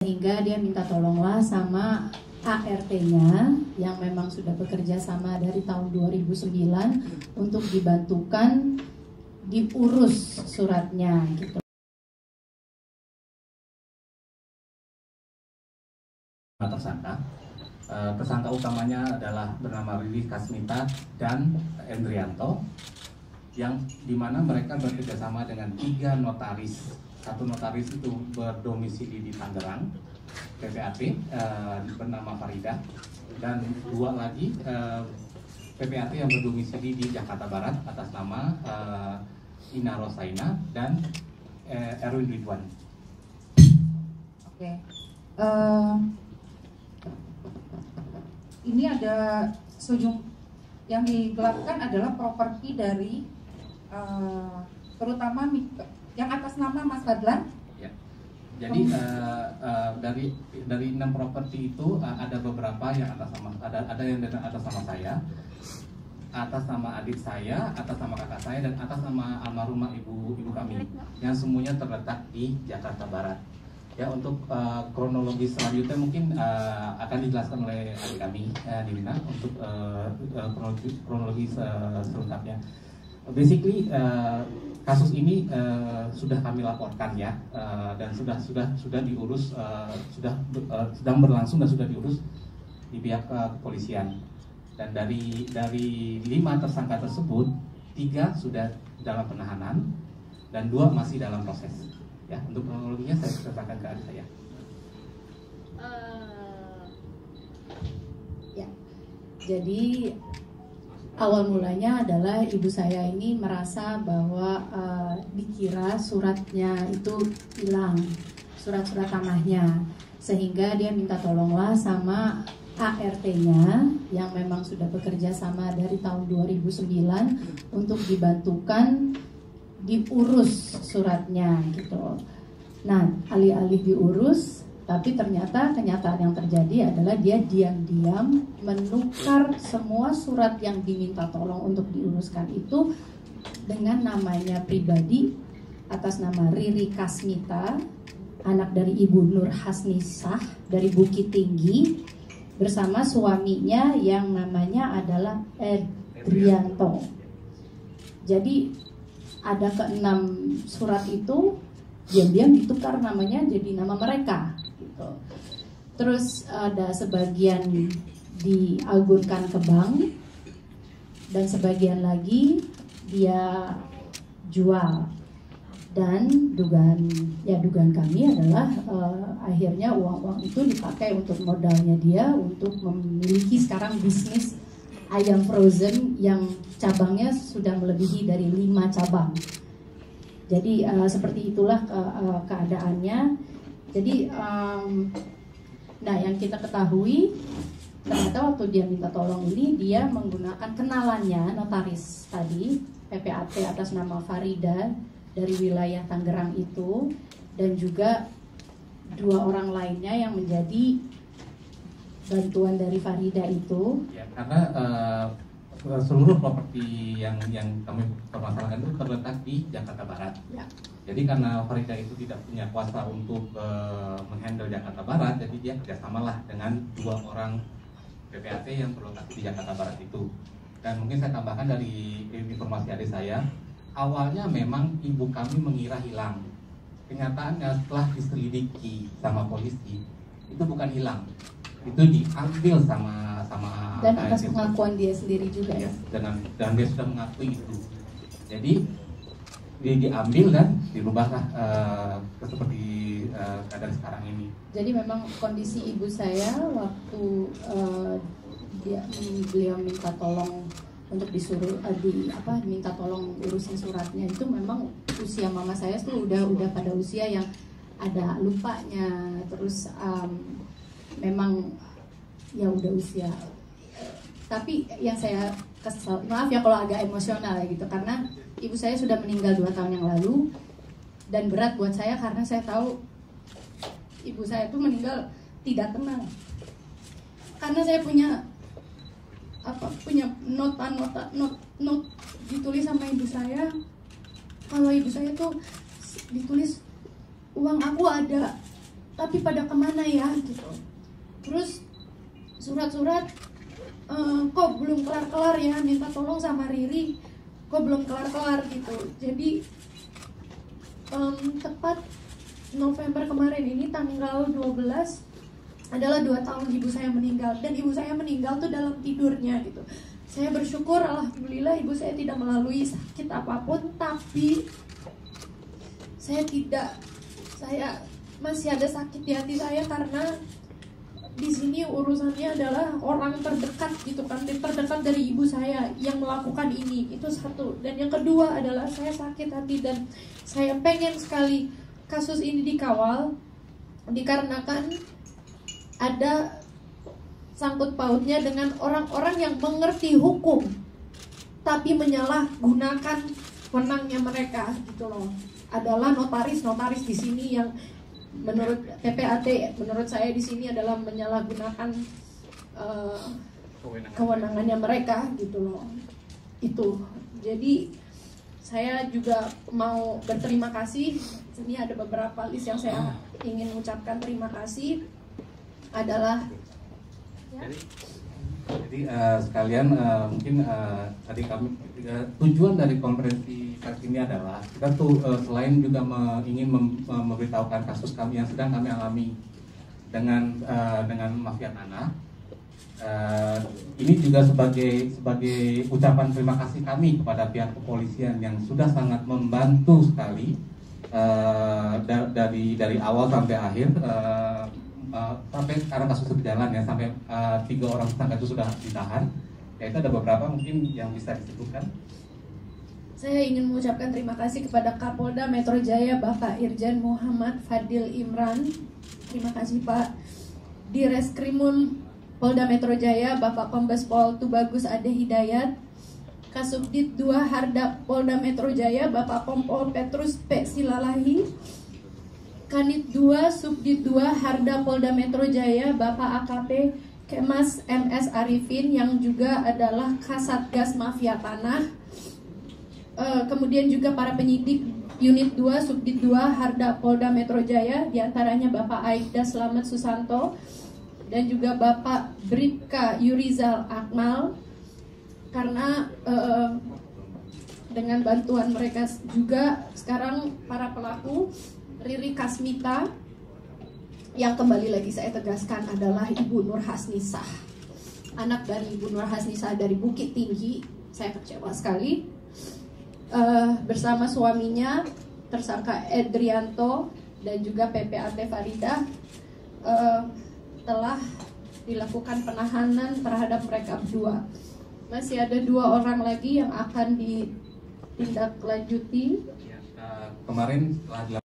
Sehingga dia minta tolonglah sama ART-nya yang memang sudah bekerja sama dari tahun 2009 untuk dibantukan diurus suratnya gitu. Tersangka utamanya adalah bernama Riri Kasmita dan Endrianto, yang dimana mereka bekerjasama dengan 3 notaris. Satu notaris itu berdomisili di Tangerang, PPAT bernama Farida, dan 2 lagi PPAT yang berdomisili di Jakarta Barat atas nama Ina Rosaina dan Erwin Ridwan. Oke. Ini ada sujung yang digelapkan adalah properti dari terutama yang atas nama Mas Fadlan. Ya. Jadi dari 6 properti itu ada beberapa yang atas nama ada yang atas nama saya, atas nama adik saya, atas nama kakak saya, dan atas nama almarhumah ibu kami, yang semuanya terletak di Jakarta Barat. Ya, untuk kronologi selanjutnya mungkin akan dijelaskan oleh adik kami Nina untuk kronologi selengkapnya. Basically kasus ini sudah kami laporkan ya, dan sudah diurus, sedang berlangsung dan sudah diurus di pihak kepolisian. Dan dari 5 tersangka tersebut, 3 sudah dalam penahanan dan 2 masih dalam proses. Ya, untuk kronologinya saya serahkan ke adik saya. Ya, jadi awal mulanya adalah ibu saya ini merasa bahwa dikira suratnya itu hilang, surat-surat tanahnya, sehingga dia minta tolonglah sama ART-nya yang memang sudah bekerja sama dari tahun 2009 untuk dibantukan diurus suratnya gitu. Nah, alih-alih diurus, tapi ternyata kenyataan yang terjadi adalah dia diam-diam menukar semua surat yang diminta tolong untuk diuruskan itu dengan namanya pribadi atas nama Riri Kasmita, anak dari Ibu Nur Hasnisah dari Bukit Tinggi, bersama suaminya yang namanya adalah Endrianto. Jadi ada ke-6 surat itu diam-diam ditukar namanya jadi nama mereka gitu. Terus ada sebagian diagunkan ke bank dan sebagian lagi dia jual. Dan dugaan kami adalah akhirnya uang-uang itu dipakai untuk modalnya dia untuk memiliki sekarang bisnis ayam frozen yang cabangnya sudah melebihi dari 5 cabang. Jadi seperti itulah keadaannya. Jadi nah, yang kita ketahui ternyata waktu dia minta tolong ini dia menggunakan kenalannya notaris tadi, PPAT atas nama Farida dari wilayah Tangerang itu, dan juga 2 orang lainnya yang menjadi bantuan dari Farida itu. Ya, karena seluruh properti yang kami permasalahkan itu terletak di Jakarta Barat. Ya. Jadi karena Farida itu tidak punya kuasa untuk menghandle Jakarta Barat, jadi dia kerjasamalah dengan 2 orang PPAT yang terletak di Jakarta Barat itu. Dan mungkin saya tambahkan dari informasi adik saya, awalnya memang ibu kami mengira hilang. Kenyataannya setelah diselidiki sama polisi, itu bukan hilang, itu diambil sama dan atas pengakuan dia sendiri juga ya. Dan dia sudah mengakui itu. Jadi dia diambil dan dirubahlah seperti keadaan sekarang ini. Jadi memang kondisi ibu saya waktu beliau minta tolong untuk disuruh minta tolong urusin suratnya, itu memang usia mama saya tuh udah pada usia yang ada lupanya, terus memang ya udah usia. Tapi yang saya kesel, maaf ya kalau agak emosional ya gitu, karena ibu saya sudah meninggal 2 tahun yang lalu, dan berat buat saya karena saya tahu ibu saya tuh meninggal tidak tenang. Karena saya punya not ditulis sama ibu saya, kalau ibu saya tuh ditulis uang aku ada, tapi pada kemana ya gitu. Terus surat-surat kok belum kelar-kelar ya, minta tolong sama Riri, kok belum kelar-kelar gitu. Jadi tepat November kemarin ini tanggal 12 adalah 2 tahun ibu saya meninggal, dan ibu saya meninggal tuh dalam tidurnya gitu. Saya bersyukur alhamdulillah ibu saya tidak melalui sakit apapun, tapi saya masih ada sakit di hati saya karena di sini urusannya adalah orang terdekat gitu kan, terdekat dari ibu saya yang melakukan ini, itu satu. Dan yang kedua adalah saya sakit hati dan saya pengen sekali kasus ini dikawal, dikarenakan ada sangkut pautnya dengan orang-orang yang mengerti hukum tapi menyalahgunakan wewenangnya mereka gitu loh. Adalah notaris di sini yang menurut PPAT, menurut saya di sini adalah menyalahgunakan kewenangannya mereka gitu loh. Itu. Jadi saya juga mau berterima kasih. Ini ada beberapa list yang saya ingin mengucapkan terima kasih adalah Jadi sekalian mungkin tadi kami tujuan dari konferensi pers ini adalah kita tuh selain juga ingin memberitahukan kasus kami yang sedang kami alami dengan mafia tanah, ini juga sebagai ucapan terima kasih kami kepada pihak kepolisian yang sudah sangat membantu sekali dari awal sampai akhir. Sampai sekarang kasus berjalan ya, sampai 3 orang tersangka itu sudah ditahan. Ya, itu ada beberapa mungkin yang bisa disebutkan. Saya ingin mengucapkan terima kasih kepada Kapolda Metro Jaya Bapak Irjen Muhammad Fadil Imran. Terima kasih Pak. Di Reskrimum Polda Metro Jaya Bapak Kombes Pol Tubagus Ade Hidayat. Kasubdit 2 Harda Polda Metro Jaya Bapak Kompol Petrus P. Silalahi. Kanit 2 Subdit 2 Harda Polda Metro Jaya Bapak AKP Kemas MS Arifin yang juga adalah Kasatgas Mafia Tanah. Kemudian juga para penyidik Unit 2 Subdit 2 Harda Polda Metro Jaya, diantaranya Bapak Aibda Slamet Susanto dan juga Bapak Bribka Yurizal Akmal. Karena dengan bantuan mereka juga sekarang para pelaku Riri Kasmita, yang kembali lagi saya tegaskan adalah Ibu Nur Hasnisah, anak dari Ibu Nur Hasnisah dari Bukit Tinggi. Saya kecewa sekali. Bersama suaminya tersangka Edrianto dan juga PPAT Farida telah dilakukan penahanan terhadap mereka berdua. Masih ada 2 orang lagi yang akan ditindaklanjuti. Kemarin setelah